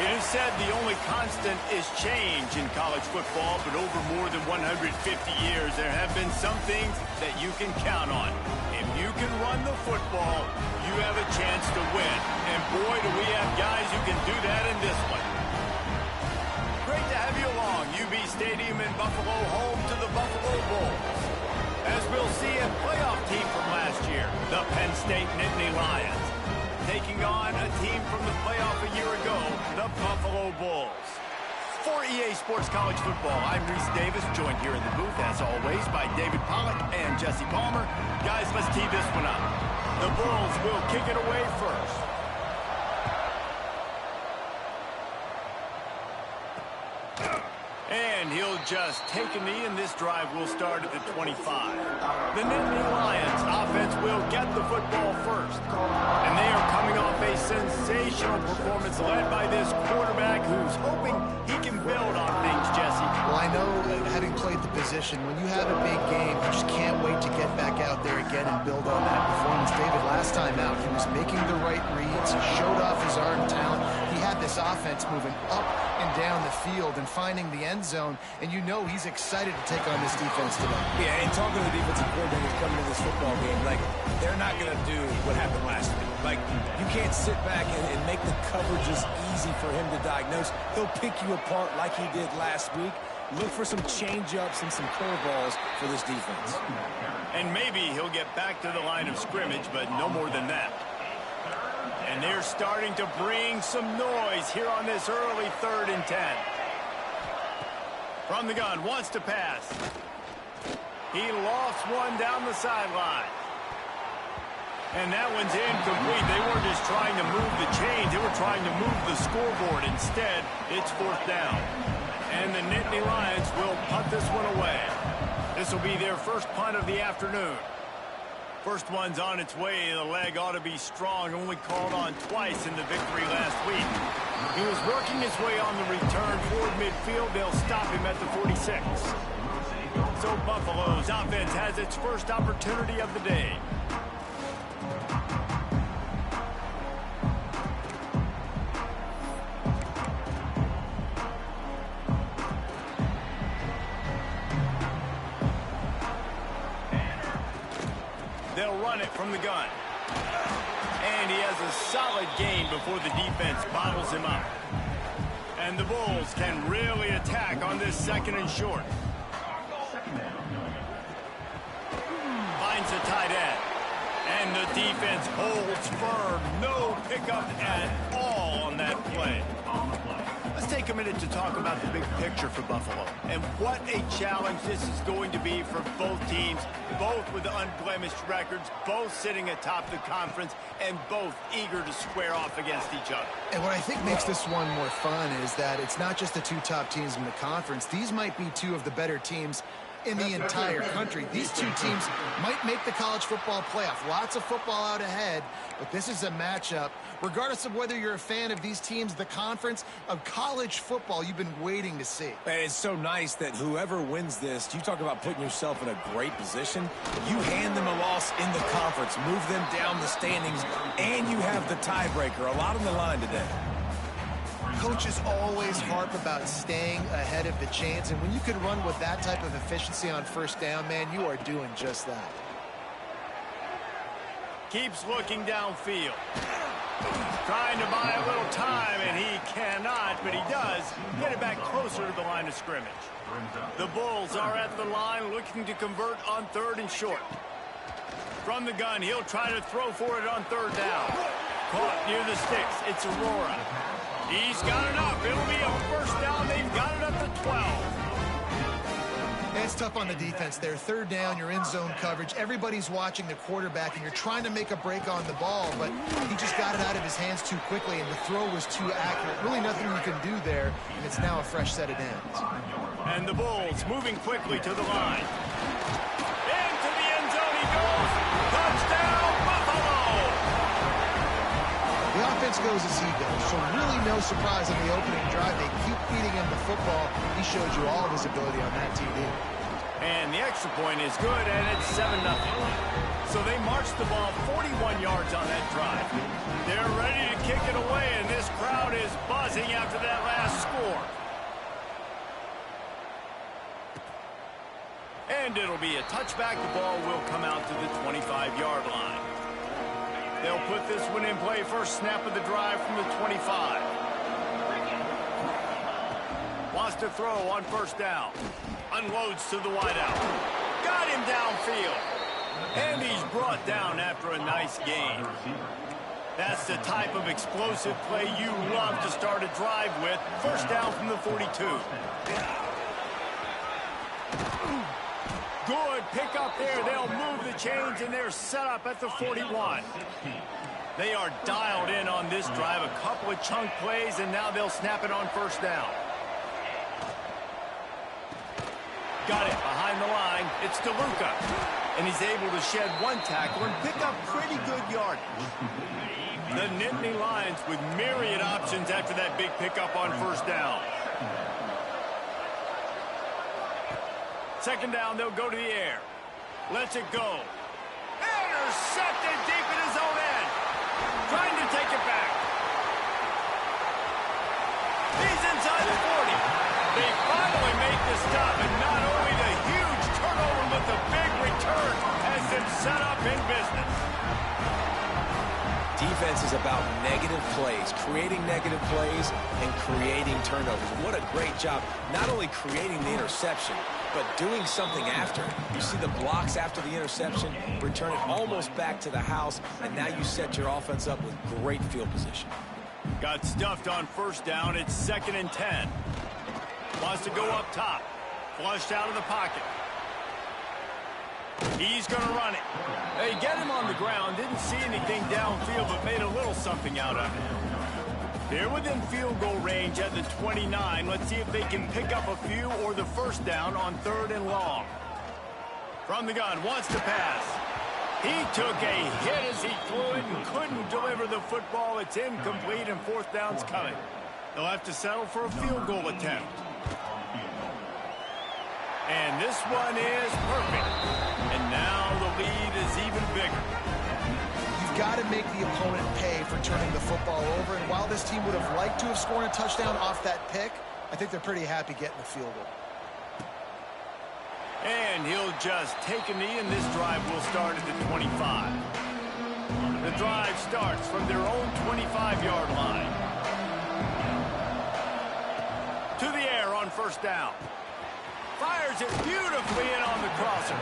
It is said the only constant is change in college football, but over more than 150 years, there have been some things that you can count on. If you can run the football, you have a chance to win. And boy, do we have guys who can do that in this one. Great to have you along. UB Stadium in Buffalo, home to the Buffalo Bulls. As we'll see, a playoff team from last year, the Penn State Nittany Lions, taking on a team from the playoff a year ago, the Buffalo Bulls. For EA Sports College Football, I'm Reese Davis, joined here in the booth, as always, by David Pollack and Jesse Palmer. Guys, let's tee this one up. The Bulls will kick it away first. And he'll just take a knee, and this drive will start at the 25. The Nittany Lions offense will get the football first. And they are coming off a sensational performance led by this quarterback who's hoping he can build on things, Jesse. Well, I know, having played the position, when you have a big game, you just can't wait to get back out there again and build on that performance. David, last time out, he was making the right reads. He showed off his arm talent. He had this offense moving up and down the field and finding the end zone, and you know he's excited to take on this defense today. Yeah, and talking to the defensive coordinators coming to this football game, like, they're not going to do what happened last week. Like, you can't sit back and make the coverages easy for him to diagnose. He'll pick you apart like he did last week. Look for some change-ups and some curveballs for this defense. And maybe he'll get back to the line of scrimmage, but no more than that. And they're starting to bring some noise here on this early 3rd and 10. From the gun, wants to pass. He lofts one down the sideline. And that one's incomplete. They weren't just trying to move the chains. They were trying to move the scoreboard. Instead, it's 4th down. And the Nittany Lions will punt this one away. This will be their first punt of the afternoon. First one's on its way. The leg ought to be strong. Only called on twice in the victory last week. He was working his way on the return toward midfield. They'll stop him at the 46. So Buffalo's offense has its first opportunity of the day. They'll run it from the gun. And he has a solid gain before the defense bottles him up. And the Bulls can really attack on this 2nd and short. Finds a tight end. And the defense holds firm. No pickup at all on that play. Let's take a minute to talk about the big picture for Buffalo. And what a challenge this is going to be for both teams, both with unblemished records, both sitting atop the conference, and both eager to square off against each other. And what I think makes this one more fun is that it's not just the 2 top teams in the conference. These might be 2 of the better teams in the entire country. These 2 teams might make the college football playoff. Lots of football out ahead, but this is a matchup, regardless of whether you're a fan of these teams, the conference, of college football you've been waiting to see. And it's so nice that whoever wins this, you talk about putting yourself in a great position, you hand them a loss in the conference, move them down the standings, and you have the tiebreaker. A lot on the line today. Coaches always harp about staying ahead of the chains, and when you can run with that type of efficiency on 1st down, man, you are doing just that. Keeps looking downfield. Trying to buy a little time, and he cannot, but he does get it back closer to the line of scrimmage. The Bulls are at the line looking to convert on 3rd and short. From the gun, he'll try to throw for it on 3rd down. Caught near the sticks. It's Aurora. He's got enough. It'll be a 1st down. They've got it at the 12. It's tough on the defense there. 3rd down, you're in zone coverage. Everybody's watching the quarterback, and you're trying to make a break on the ball, but he just got it out of his hands too quickly, and the throw was too accurate. Really nothing you can do there, and it's now a fresh set of downs. And the Bulls moving quickly to the line. Into the end zone he goes. Touchdown, Buffalo! The offense goes as he goes, so really no surprise on the opening drive. They keep feeding him the football. He showed you all of his ability on that TD. And the extra point is good, and it's 7-0. So they march marched the ball 41 yards on that drive. They're ready to kick it away, and this crowd is buzzing after that last score. And it'll be a touchback. The ball will come out to the 25-yard line. They'll put this one in play. First snap of the drive from the 25. Wants to throw on first down. Unloads to the wideout. Got him downfield. And he's brought down after a nice gain. That's the type of explosive play you love to start a drive with. First down from the 42. Good pick up there. They'll move the chains, and they're set up at the 41. They are dialed in on this drive. A couple of chunk plays, and now they'll snap it on first down. Got it behind the line. It's DeLuca. And he's able to shed one tackle and pick up pretty good yardage. The Nittany Lions with myriad options after that big pickup on first down. Second down, they'll go to the air. Lets it go. Intercepted deep in his own end. Trying to take it back. He's inside the 40. They finally make the stop, and not only the huge turnover, but the big return has them set up in business. Defense is about negative plays, creating negative plays, and creating turnovers. What a great job, not only creating the interception, but doing something after. You see the blocks after the interception, return it almost back to the house, and now you set your offense up with great field position. Got stuffed on first down. It's 2nd and 10. Wants to go up top. Flushed out of the pocket. He's going to run it. They get him on the ground. Didn't see anything downfield, but made a little something out of it. They're within field goal range at the 29. Let's see if they can pick up a few or the first down on 3rd and long. From the gun, wants to pass. He took a hit as he threw it and couldn't deliver the football. It's incomplete, and 4th down's coming. They'll have to settle for a field goal attempt. And this one is perfect. And now the lead is even bigger. You've got to make the opponent pay for turning the football over. And while this team would have liked to have scored a touchdown off that pick, I think they're pretty happy getting the field goal. And he'll just take a knee, and this drive will start at the 25. The drive starts from their own 25-yard line. To the air on first down. Fires it beautifully in on the crosser.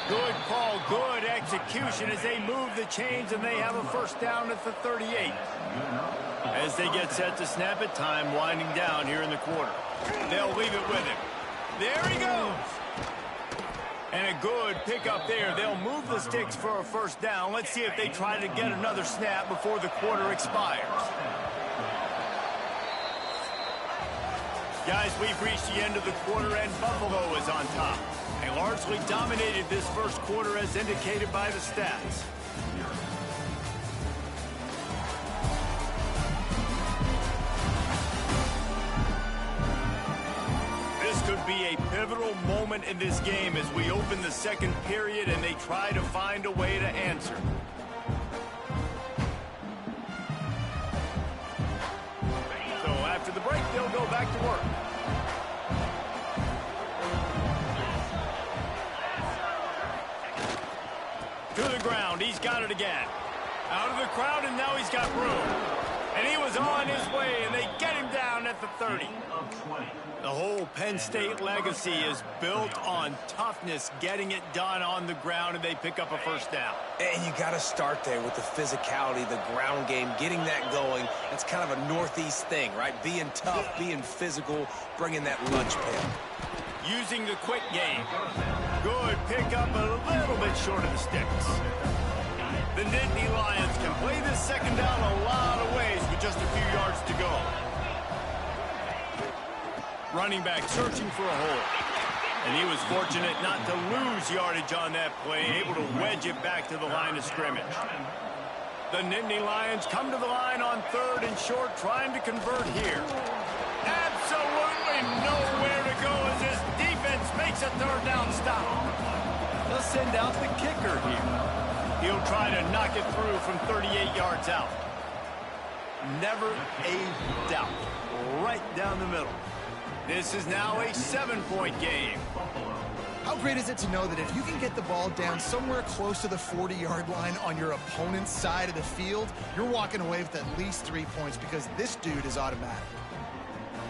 Good call, good execution as they move the chains, and they have a first down at the 38. As they get set to snap it, time winding down here in the quarter. They'll leave it with him. There he goes. And a good pickup there. They'll move the sticks for a first down. Let's see if they try to get another snap before the quarter expires. Guys, we've reached the end of the quarter, and Buffalo is on top. They largely dominated this first quarter as indicated by the stats. This could be a pivotal moment in this game as we open the second period and they try to find a way to answer. So after the break, they'll go back to work. To the ground, he's got it again. Out of the crowd, and now he's got room. And he was on his way, and they get him down at the 30. The whole Penn State legacy is built on toughness, getting it done on the ground, and they pick up a first down. And you got to start there with the physicality, the ground game, getting that going. That's kind of a Northeast thing, right? Being tough, being physical, bringing that lunch pail. Using the quick game. Good pickup, a little bit short of the sticks. The Nittany Lions can play this second down a lot of ways with just a few yards to go. Running back searching for a hole. And he was fortunate not to lose yardage on that play, able to wedge it back to the line of scrimmage. The Nittany Lions come to the line on 3rd and short, trying to convert here. Absolutely nowhere to go as this defense makes a 3rd down stop. They'll send out the kicker here. He'll He'll try to knock it through from 38 yards out. Never a doubt. Right down the middle. This is now a 7-point game. How great is it to know that if you can get the ball down somewhere close to the 40-yard line on your opponent's side of the field, you're walking away with at least 3 points because this dude is automatic.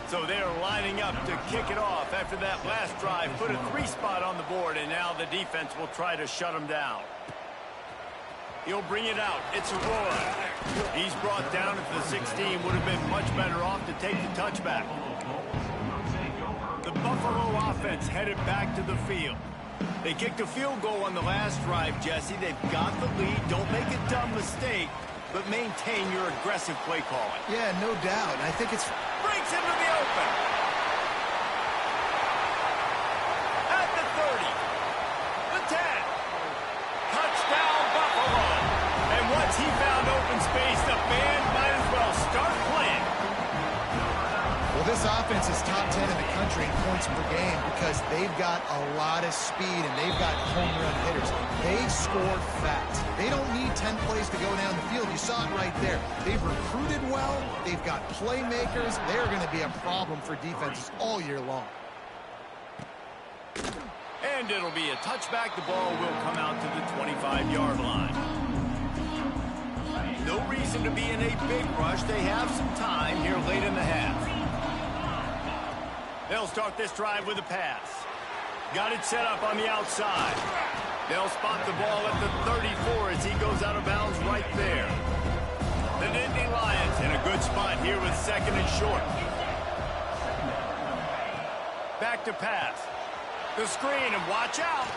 So they're lining up to kick it off after that last drive. Put a 3 spot on the board, and now the defense will try to shut him down. He'll bring it out. It's Aurora. He's brought down at the 16. Would have been much better off to take the touchback. The Buffalo offense headed back to the field. They kicked a field goal on the last drive, Jesse. They've got the lead. Don't make a dumb mistake, but maintain your aggressive play calling. Yeah, no doubt. I think it's... Breaks into the open. At the 30. The 10. Touchdown, Buffalo. And once he found open space, the band might as well start playing. Well, this offense is top 10 in the country in points per game because they've got a lot of speed and they've got home run hitters. They score fast. They don't need 10 plays to go down the field. You saw it right there. They've recruited well. They've got playmakers. They're going to be a problem for defenses all year long. And it'll be a touchback. The ball will come out to the 25-yard line. No reason to be in a big rush. They have some time here late in the half. They'll start this drive with a pass. Got it set up on the outside. They'll spot the ball at the 34 as he goes out of bounds right there. The Nittany Lions in a good spot here with 2nd and short. Back to pass. The screen, and watch out.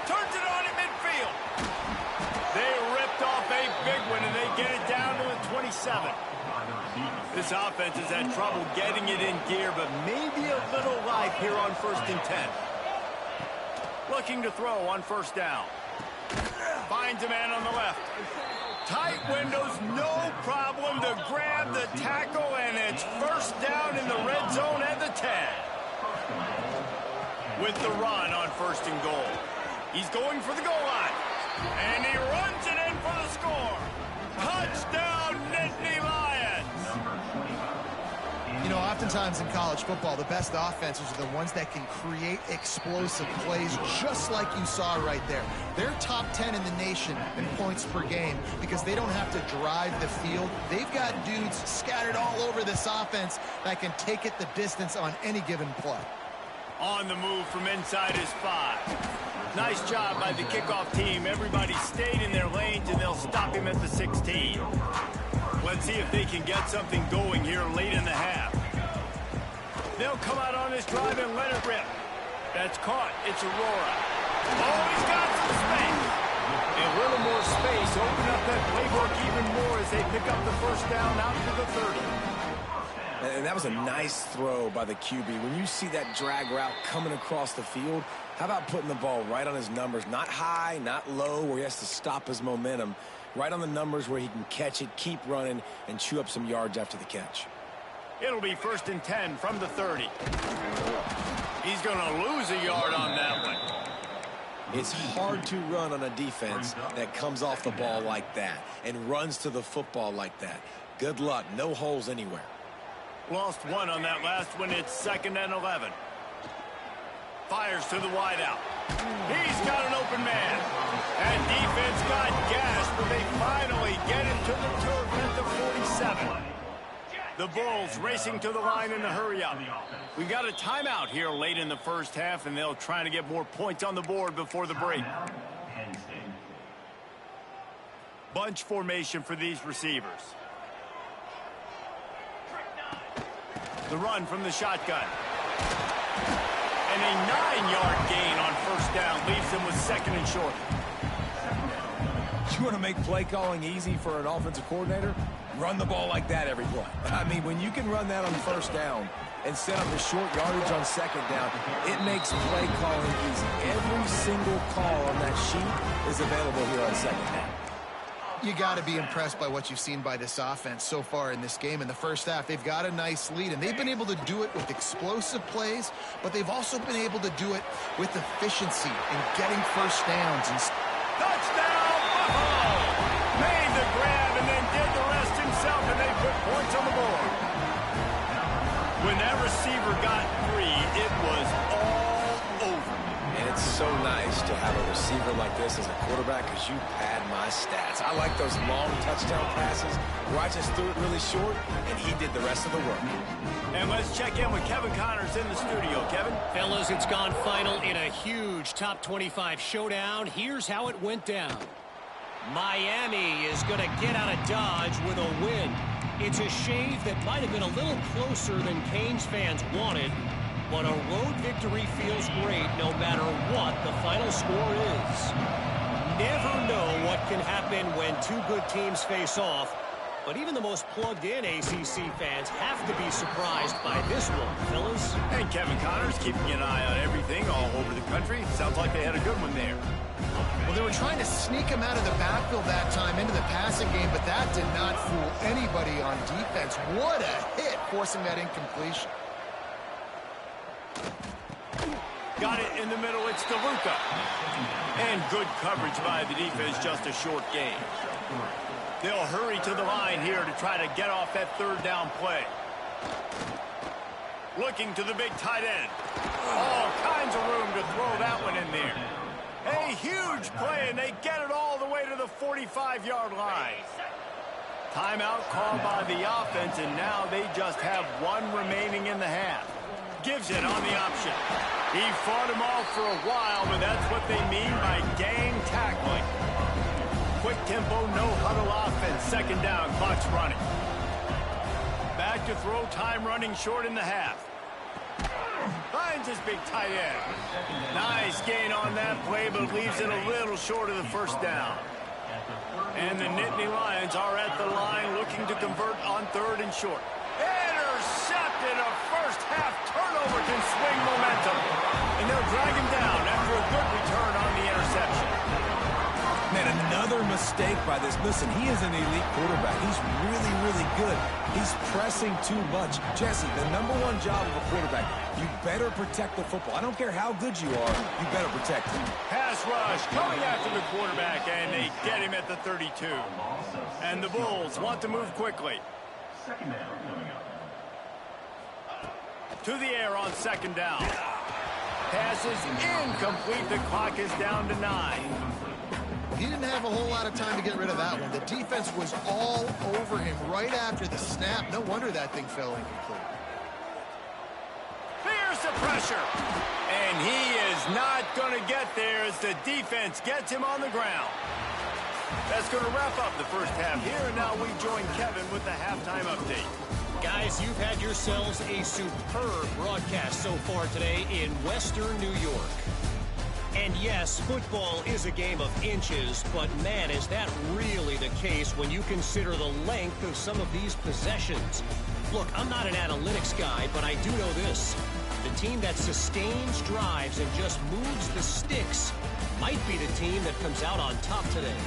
Turns it on in midfield. They ripped off a big one, and they get it down to the 27. This offense has had trouble getting it in gear, but maybe a little life here on 1st and 10. Looking to throw on 1st down. Finds a man on the left. Tight windows, no problem to grab the tackle, and it's 1st down in the red zone at the 10. With the run on 1st and goal. He's going for the goal line. And he runs it in for the score. Touchdown, Nittany Lions. You know, oftentimes in college football, the best offenses are the ones that can create explosive plays just like you saw right there. They're top 10 in the nation in points per game because they don't have to drive the field. They've got dudes scattered all over this offense that can take it the distance on any given play. On the move from inside his 5. Nice job by the kickoff team. Everybody stayed in their lanes, and they'll stop him at the 16. Let's see if they can get something going here late in the half. They'll come out on this drive and let it rip. That's caught. It's Aurora. Oh, he's got some space. A little more space. Open up that playbook even more as they pick up the 1st down out to the 30. And that was a nice throw by the QB. When you see that drag route coming across the field, how about putting the ball right on his numbers? Not high, not low, where he has to stop his momentum. Right on the numbers where he can catch it, keep running, and chew up some yards after the catch. It'll be 1st and 10 from the 30. He's going to lose a yard on that one. It's hard to run on a defense that comes off the ball like that and runs to the football like that. Good luck. No holes anywhere. Lost one on that last one. It's 2nd and 11. Fires to the wideout. He's got an open man. And defense got gashed, but they finally get him to the turf at the 47. The Bulls racing to the line in the hurry-up. We got a timeout here late in the 1st half, and they'll try to get more points on the board before the break. Bunch formation for these receivers. The run from the shotgun. And a 9-yard gain on 1st down leaves him with 2nd and short. You want to make play calling easy for an offensive coordinator? Run the ball like that every play. I mean, when you can run that on 1st down and set up the short yardage on 2nd down, it makes play calling easy. Every single call on that sheet is available here on 2nd down. You got to be impressed by what you've seen by this offense so far in this game. In the 1st half, they've got a nice lead, and they've been able to do it with explosive plays, but they've also been able to do it with efficiency and getting 1st downs. And touchdown, Buffalo! put points on the board. When that receiver got free, it was all over. And it's so nice to have a receiver like this as a quarterback because you pad my stats. I like those long touchdown passes where I just threw it really short and he did the rest of the work. And let's check in with Kevin Connors in the studio. Kevin? Fellas, it's gone final in a huge top 25 showdown. Here's how it went down. Miami is going to get out of Dodge with a win. It's a shave that might have been a little closer than Canes fans wanted, but a road victory feels great no matter what the final score is. Never know what can happen when two good teams face off, but even the most plugged-in ACC fans have to be surprised by this one, fellas. And Kevin Connors keeping an eye on everything all over the country. Sounds like they had a good one there. Well, they were trying to sneak him out of the backfield that time into the passing game, but that did not fool anybody on defense. What a hit, forcing that incompletion. Got it in the middle. It's DeLuca. And good coverage by the defense, just a short gain. They'll hurry to the line here to try to get off that third down play. Looking to the big tight end. All kinds of room to throw that one in there. A huge play, and they get it all the way to the 45-yard line. Timeout called by the offense, and now they just have one remaining in the half. Gives it on the option. He fought him off for a while, but that's what they mean by gang tackling. Quick tempo, no huddle offense. Second down, clock's running. Back to throw, time running short in the half. Finds his big tight end. Nice gain on that play, but leaves it a little short of the first down. And the Nittany Lions are at the line looking to convert on third and short. Intercepted. A first half turnover can swing momentum. And they'll drag him down after a good return on the interception. Man, another mistake by this. Listen, he is an elite quarterback. He's really, really good. He's pressing too much. Jesse, the number one job of a quarterback, you better protect the football. I don't care how good you are, you better protect him. Pass rush coming after the quarterback, and they get him at the 32. And the Bulls want to move quickly. To the air on second down. Pass is incomplete. The clock is down to 9. He didn't have a whole lot of time to get rid of that one. The defense was all over him right after the snap. No wonder that thing fell incomplete. Here's the pressure. And he is not going to get there as the defense gets him on the ground. That's going to wrap up the first half here. And now we join Kevin with the halftime update. Guys, you've had yourselves a superb broadcast so far today in Western New York. And yes, football is a game of inches, but man, is that really the case when you consider the length of some of these possessions. Look, I'm not an analytics guy, but I do know this. The team that sustains drives and just moves the sticks might be the team that comes out on top today.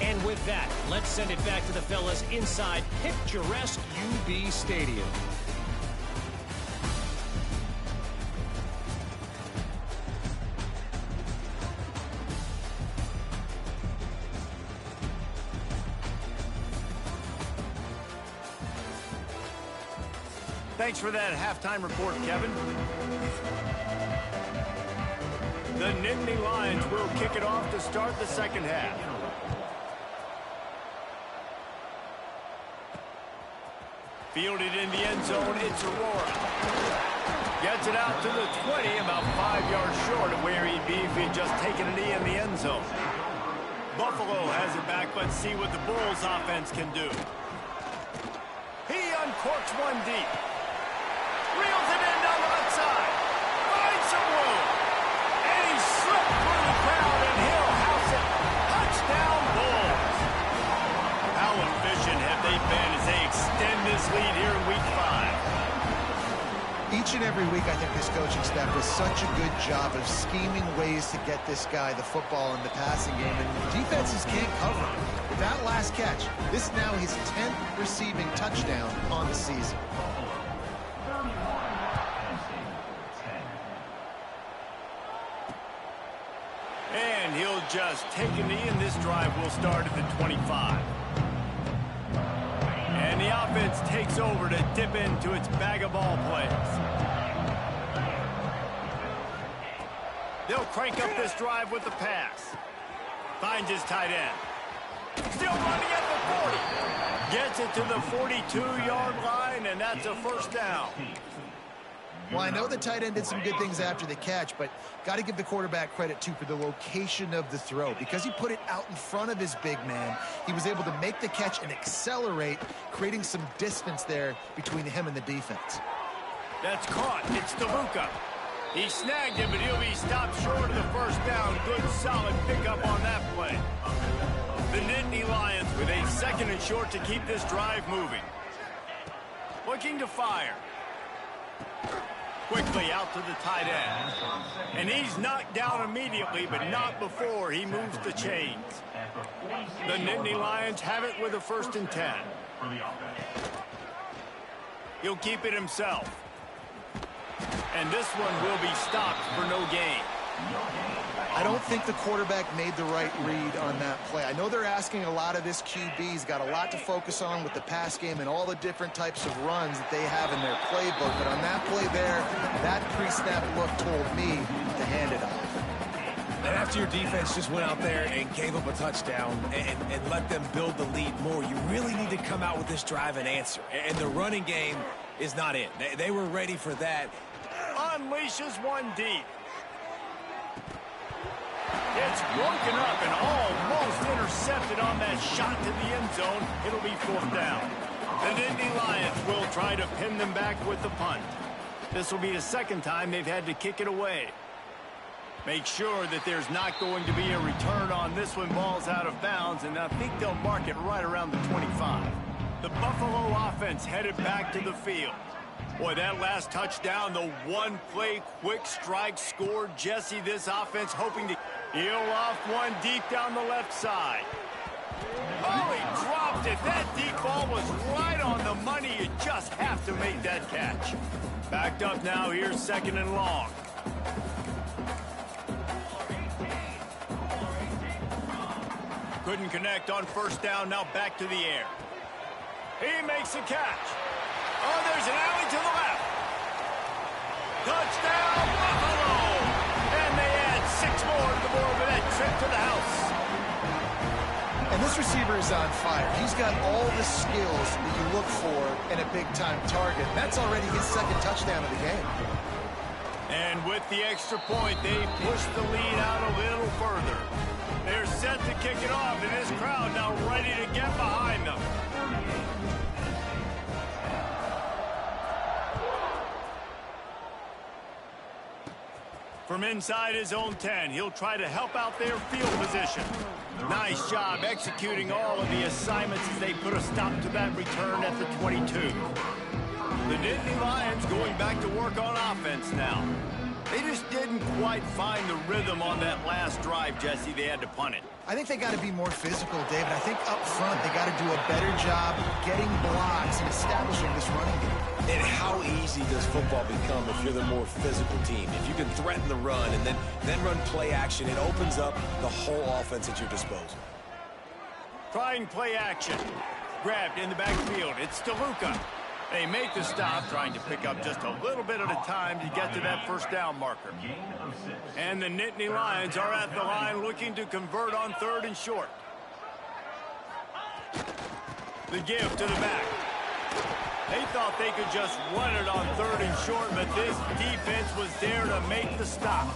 And with that, let's send it back to the fellas inside picturesque UB Stadium. Thanks for that halftime report, Kevin. The Nittany Lions will kick it off to start the second half. Fielded in the end zone, it's Aurora. Gets it out to the 20, about 5 yards short of where he'd be if he'd just taken a knee in the end zone. Buffalo has it back. Let's see what the Bulls offense can do. He uncorks one deep. Reels it in down the left side. Finds some room. And he slipped through the crowd, and he'll house it. Touchdown, Bulls. How efficient have they been as they extend this lead here in Week 5? Each and every week, I think this coaching staff does such a good job of scheming ways to get this guy the football in the passing game, and defenses can't cover him. With that last catch, this is now his 10th receiving touchdown on the season. And he'll just take a knee, and this drive will start at the 25. And And the offense takes over to dip into its bag of ball plays. They'll crank up this drive with the pass. Finds his tight end. Still running at the 40. Gets it to the 42-yard line, and that's a first down. Well, I know the tight end did some good things after the catch, but got to give the quarterback credit, too, for the location of the throw. Because he put it out in front of his big man, he was able to make the catch and accelerate, creating some distance there between him and the defense. That's caught. It's DeLuca. He snagged him, but he'll be stopped short of the first down. Good, solid pickup on that play. The Nittany Lions with a second and short to keep this drive moving. Looking to fire. Quickly out to the tight end. And he's knocked down immediately, but not before he moves the chains. The Nittany Lions have it with a 1st and 10. He'll keep it himself. And this one will be stopped for no gain. I don't think the quarterback made the right read on that play. I know they're asking a lot of this QB. He's got a lot to focus on with the pass game and all the different types of runs that they have in their playbook. But on that play there, that pre-snap look told me to hand it off. And after your defense just went out there and gave up a touchdown and let them build the lead more, you really need to come out with this drive and answer. And the running game is not it. They were ready for that. Unleashes one deep. It's broken up and almost intercepted on that shot to the end zone. It'll be 4th down. The Nittany Lions will try to pin them back with the punt. This will be the second time they've had to kick it away. Make sure that there's not going to be a return on this when ball's out of bounds, and I think they'll mark it right around the 25. The Buffalo offense headed back to the field. Boy, that last touchdown, the one-play quick strike scored. Jesse, this offense hoping to heel off one deep down the left side. Oh, he dropped it. That deep ball was right on the money. You just have to make that catch. Backed up now. Here's 2nd and long. Couldn't connect on 1st down. Now back to the air. He makes a catch. Oh, there's an alley to the left. Touchdown, Buffalo! And they add 6 more to the board with that trip to the house. And this receiver is on fire. He's got all the skills that you look for in a big-time target. That's already his 2nd touchdown of the game. And with the extra point, they push the lead out a little further. They're set to kick it off, and this crowd now ready to get behind them. From inside his own 10, he'll try to help out their field position. Nice job executing all of the assignments as they put a stop to that return at the 22. The Nittany Lions going back to work on offense now. They just didn't quite find the rhythm on that last drive, Jesse. They had to punt it. I think they got to be more physical, David. I think up front they got to do a better job getting blocks and establishing this running game. And how easy does football become if you're the more physical team? If you can threaten the run and then run play action, it opens up the whole offense at your disposal. Trying play action. Grabbed in the backfield. It's DeLuca. They make the stop, trying to pick up just a little bit at a time to get to that 1st down marker. And the Nittany Lions are at the line looking to convert on 3rd and short. The give to the back. They thought they could just run it on 3rd and short, but this defense was there to make the stop.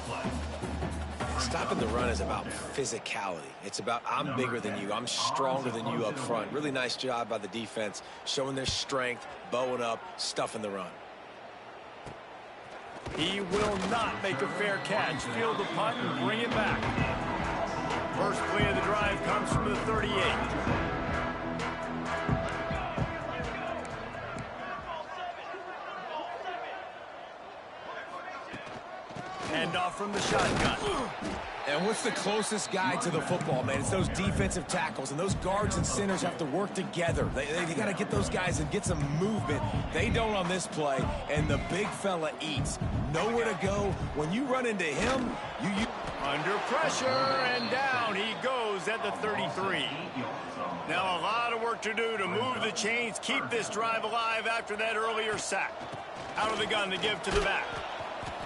Stopping the run is about physicality. It's about I'm bigger than you. I'm stronger than you up front. Really nice job by the defense, showing their strength, bowing up, stuffing the run. He will not make a fair catch. Field the punt and bring it back. First play of the drive comes from the 38. Hand off from the shotgun. And what's the closest guy to the football, man? It's those defensive tackles, and those guards and centers have to work together. They got to get those guys and get some movement. They don't on this play, and the big fella eats. Nowhere to go. When you run into him, you... Under pressure, and down he goes at the 33. Now a lot of work work to do to move the chains, keep this drive alive after that earlier sack. Out of the gun to give to the back.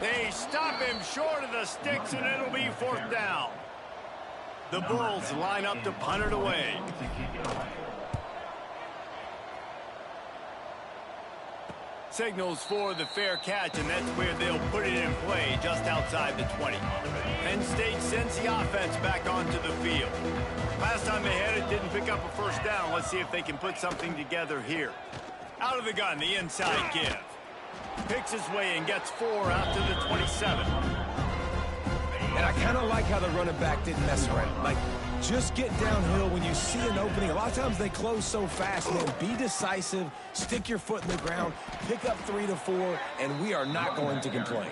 They stop him short of the sticks, and it'll be 4th down. The Bulls line up to punt it away. Signals for the fair catch, and that's where they'll put it in play, just outside the 20. Penn State sends the offense back onto the field. Last time they had it, didn't pick up a 1st down. Let's see if they can put something together here. Out of the gun, the inside give. Picks his way and gets 4 out to the 27. And I kind of like how the running back didn't mess around. Like, just get downhill when you see an opening. A lot of times they close so fast, man. Be decisive, stick your foot in the ground, pick up 3 to 4, and we are not going to complain.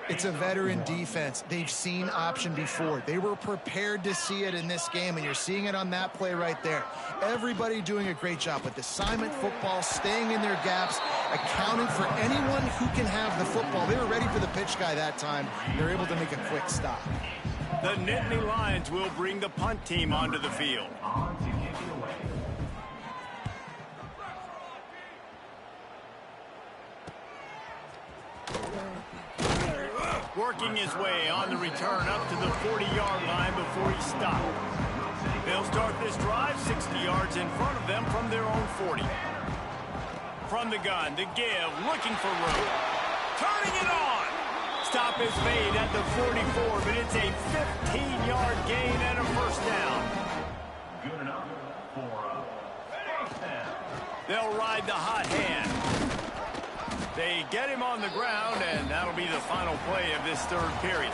It's a veteran defense. They've seen option before. They were prepared to see it in this game, and you're seeing it on that play right there. Everybody doing a great job with assignment football, staying in their gaps, accounting for anyone who can have the football. They were ready for the pitch guy that time. They're able to make a quick stop. The Nittany Lions will bring the punt team onto the field. Working his way on the return up to the 40-yard line before he stopped. They'll start this drive 60 yards in front of them from their own 40. From the gun, the give, looking for room. Turning it on! Stop is made at the 44, but it's a 15-yard gain and a 1st down. Good enough for a 1st down. They'll ride the hot hand. They get him on the ground, and that'll be the final play of this 3rd period.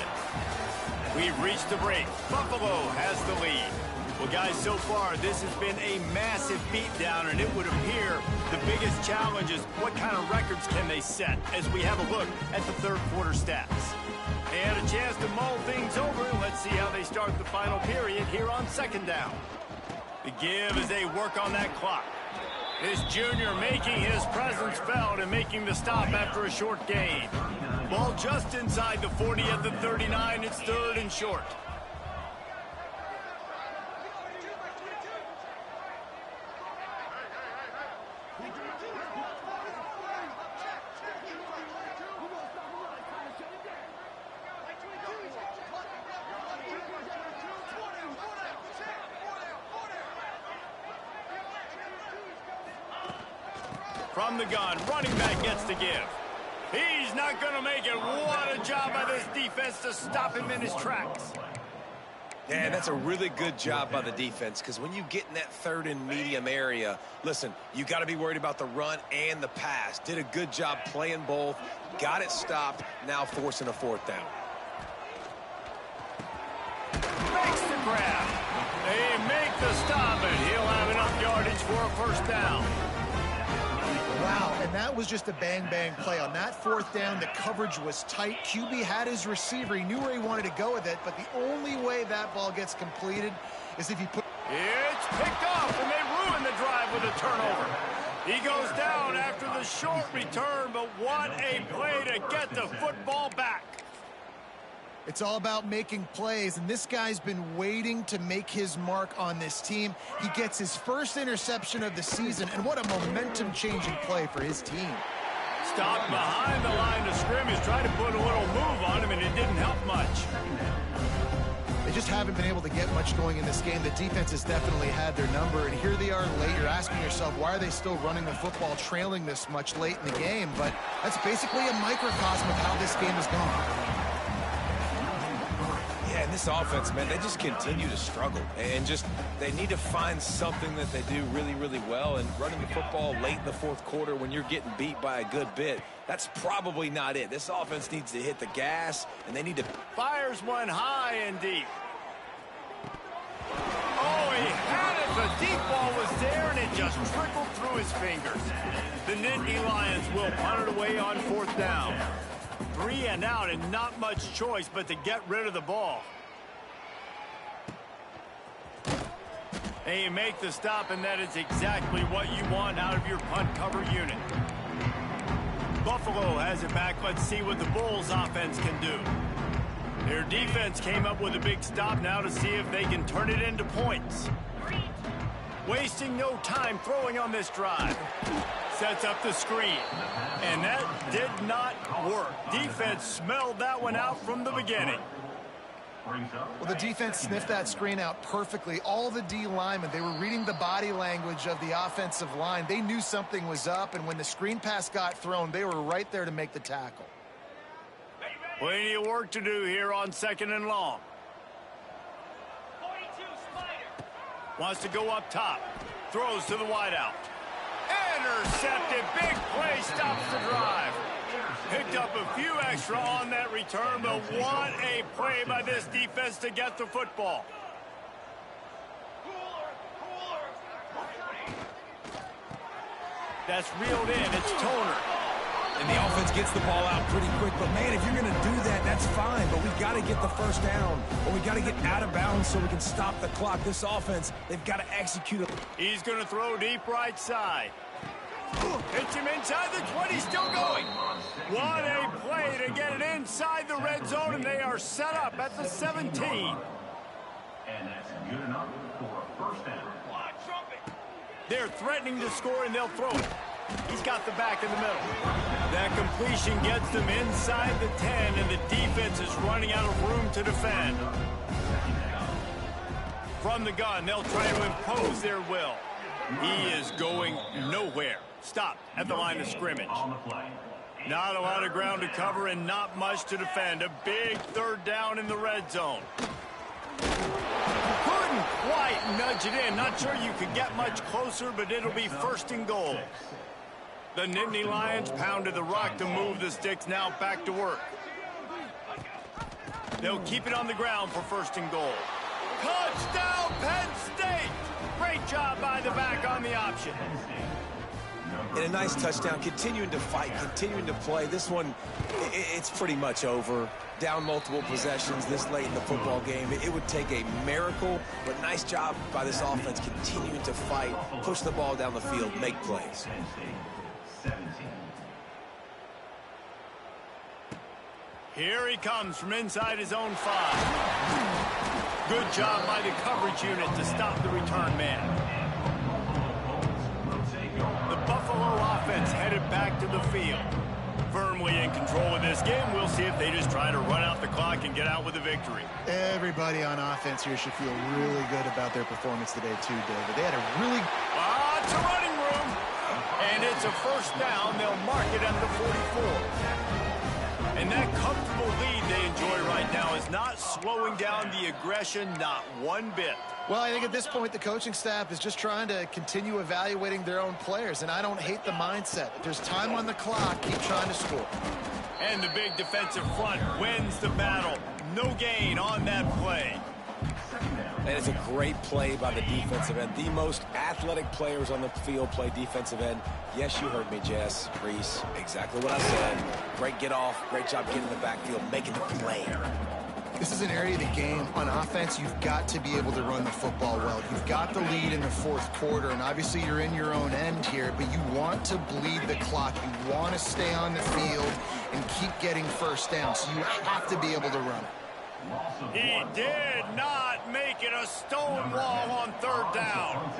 We've reached the break. Buffalo has the lead. Well, guys, so far, this has been a massive beatdown, and it would appear the biggest challenge is what kind of records can they set as we have a look at the 3rd quarter stats. They had a chance to mull things over. Let's see how they start the final period here on 2nd down. The give as they work on that clock. This junior making his presence felt and making the stop after a short gain. Ball just inside the 40 at the 39. It's 3rd and short. From the gun, running back gets to give. He's not going to make it. What a job by this defense to stop him in his tracks. Yeah, that's a really good job by the defense, because when you get in that 3rd and medium area, listen, you got to be worried about the run and the pass. Did a good job playing both, got it stopped, now forcing a 4th down. Makes the grab. They make the stop, and he'll have enough yardage for a 1st down. Wow, and that was just a bang-bang play. On that 4th down, the coverage was tight. QB had his receiver. He knew where he wanted to go with it, but the only way that ball gets completed is if you put... It's picked off, and they ruin the drive with a turnover. He goes down after the short return, but what a play to get the football back. It's all about making plays, and this guy's been waiting to make his mark on this team. He gets his 1st interception of the season, and what a momentum-changing play for his team. Stopped behind the line of scrimmage, tried to put a little move on him, and it didn't help much. They just haven't been able to get much going in this game. The defense has definitely had their number, and here they are late. You're asking yourself, why are they still running the football, trailing this much late in the game? But that's basically a microcosm of how this game is going. Yeah, and this offense, man, they just continue to struggle. And just, they need to find something that they do really, really well. And running the football late in the 4th quarter when you're getting beat by a good bit, that's probably not it. This offense needs to hit the gas, and they need to... Fires one high and deep. Oh, he had it. The deep ball was there, and it just trickled through his fingers. The Nittany Lions will punt it away on 4th down. 3 and out, and not much choice but to get rid of the ball. And you make the stop, and that is exactly what you want out of your punt cover unit. Buffalo has it back. Let's see what the Bulls offense can do. Their defense came up with a big stop now to see if they can turn it into points. Wasting no time throwing on this drive. Sets up the screen. And that did not work. Defense smelled that one out from the beginning. Well, the defense sniffed that screen out perfectly. All the D linemen, they were reading the body language of the offensive line. They knew something was up, and when the screen pass got thrown, they were right there to make the tackle. Plenty of work to do here on 2nd and long. Wants to go up top. Throws to the wideout. Intercepted. Big play. Stops the drive. Picked up a few extra on that return, but what a play by this defense to get the football. That's reeled in. It's Toner. And the offense gets the ball out pretty quick. But, man, if you're going to do that, that's fine. But we got to get the first down, or we got to get out of bounds so we can stop the clock. This offense, they've got to execute it. He's going to throw deep right side. Hits him inside the 20, still going. What a play to get it inside the red zone, and they are set up at the 17. And that's good enough for a first down. They're threatening to score, and they'll throw it. He's got the back in the middle. That completion gets them inside the 10, and the defense is running out of room to defend. From the gun, they'll try to impose their will. He is going nowhere. Stop at the line of scrimmage. Not a lot of ground to cover and not much to defend. A big 3rd down in the red zone. Couldn't quite nudge it in. Not sure you could get much closer, but it'll be 1st and goal. The Nittany Lions pounded the rock to move the sticks. Now back to work. They'll keep it on the ground for 1st and goal. Touchdown, Penn State! Great job by the back on the option. And a nice touchdown, continuing to fight, continuing to play. This one, it's pretty much over. Down multiple possessions this late in the football game. It would take a miracle, but nice job by this offense continuing to fight, push the ball down the field, make plays. Here he comes from inside his own 5. Good job by the coverage unit to stop the return man. The Buffalo offense headed back to the field. Firmly in control of this game. We'll see if they just try to run out the clock and get out with a victory. Everybody on offense here should feel really good about their performance today too, David. They had a really... It's a running room. And it's a 1st down. They'll mark it at the 44. And that comfortable lead they enjoy right now is not slowing down the aggression, not one bit. Well, I think at this point the coaching staff is just trying to continue evaluating their own players, and I don't hate the mindset. If there's time on the clock, keep trying to score. And the big defensive front wins the battle. No gain on that play. That is a great play by the defensive end. The most athletic players on the field play defensive end. Yes, you heard me, Jess, Reese. Exactly what I said. Great get off. Great job getting in the backfield, making the play. This is an area of the game. On offense, you've got to be able to run the football well. You've got the lead in the 4th quarter, and obviously you're in your own end here, but you want to bleed the clock. You want to stay on the field and keep getting 1st down, so you have to be able to run it. He did not make it a stone wall on 3rd down.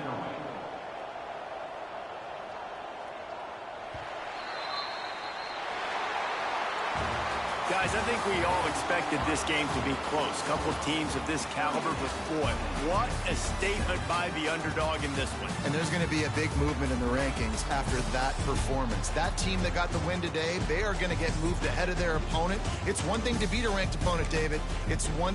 Guys, I think we all expected this game to be close. A couple of teams of this caliber, but boy, what a statement by the underdog in this one. And there's going to be a big movement in the rankings after that performance. That team that got the win today, they are going to get moved ahead of their opponent. It's one thing to beat a ranked opponent, David. It's one...